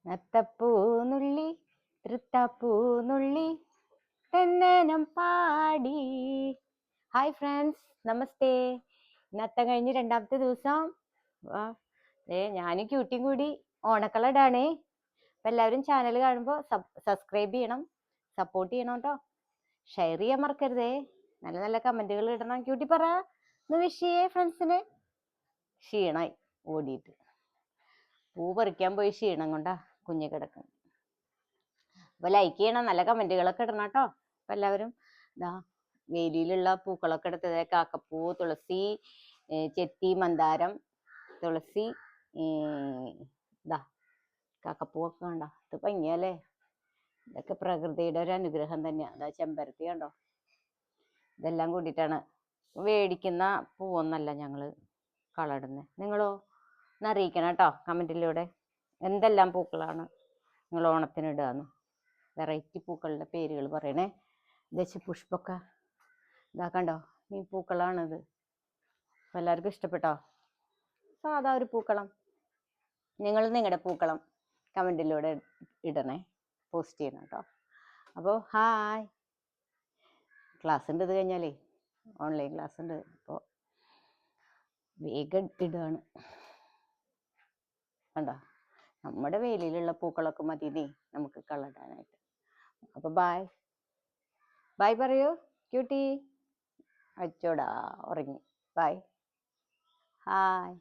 നത്തപ്പൂനുള്ളി തൃത്തപ്പൂനുള്ളി തെന്നനം പാടി. Hi friends, നമസ്തേ. ഇന്നത്തെ കഴിഞ്ഞ് രണ്ടാമത്തെ ദിവസം ഞാനും ക്യൂട്ടിയും കൂടി ഓണക്കളടാണേ. അപ്പം എല്ലാവരും ചാനൽ കാണുമ്പോൾ സബ്സ്ക്രൈബ് ചെയ്യണം, സപ്പോർട്ട് ചെയ്യണം കേട്ടോ. ഷെയർ ചെയ്യാൻ മറക്കരുതേ. നല്ല നല്ല കമൻറ്റുകൾ ഇടണം. ക്യൂട്ടി പറ ഒന്ന് വിഷ് ചെയ്യേ ഫ്രണ്ട്സിന്. ക്ഷീണമായി ഓടിയിട്ട്, പൂ പറിക്കാൻ പോയി ക്ഷീണം കൊണ്ടാ കുഞ്ഞ് കിടക്കണം. അപ്പോൾ ലൈക്ക് ചെയ്യണം, നല്ല കമൻറ്റുകളൊക്കെ ഇടണം കേട്ടോ. അപ്പം എല്ലാവരും ഇതാ വേലിയിലുള്ള പൂക്കളൊക്കെ എടുത്തത് കാക്കപ്പൂ, തുളസി, ചെത്തി, മന്ദാരം, തുളസി, ഇതാ കാക്കപ്പൂവൊക്കെ കണ്ടോ. ഇത് ഭംഗിയല്ലേ? ഇതൊക്കെ പ്രകൃതിയുടെ ഒരു അനുഗ്രഹം തന്നെയാണ്. അതാ ചെമ്പരത്തി കണ്ടോ. ഇതെല്ലാം കൂടിയിട്ടാണ്. മേടിക്കുന്ന പൂവൊന്നല്ല ഞങ്ങൾ കളടുന്നത്. നിങ്ങളോ ഒന്ന് അറിയിക്കണം കേട്ടോ കമൻറ്റിലൂടെ. എന്തെല്ലാം പൂക്കളാണ് നിങ്ങൾ ഓണത്തിന് ഇടുകയെന്ന്. വെറൈറ്റി പൂക്കളുടെ പേരുകൾ പറയണേ. ദശപുഷ്പമൊക്കെ ഇതാ കണ്ടോ, ഈ പൂക്കളാണിത്. അപ്പം എല്ലാവർക്കും ഇഷ്ടപ്പെട്ടോ? സാധാ ഒരു പൂക്കളം. നിങ്ങൾ നിങ്ങളുടെ പൂക്കളം കമൻറ്റിലൂടെ ഇടണേ, പോസ്റ്റ് ചെയ്യണം കേട്ടോ. അപ്പോൾ ഹായ്, ക്ലാസ് ഉണ്ട്. ഇത് കഴിഞ്ഞാലേ ഓൺലൈൻ ക്ലാസ് ഉണ്ട്. അപ്പോൾ വേഗം ഇടുകയാണ് കണ്ടോ. നമ്മുടെ വേലിയിലുള്ള പൂക്കളൊക്കെ മതി നമുക്ക് കളടാനായിട്ട്. അപ്പോൾ ബായ് ബായ് പറയൂ ക്യൂട്ടി. അച്ചോടാ ഉറങ്ങി. Bye hi.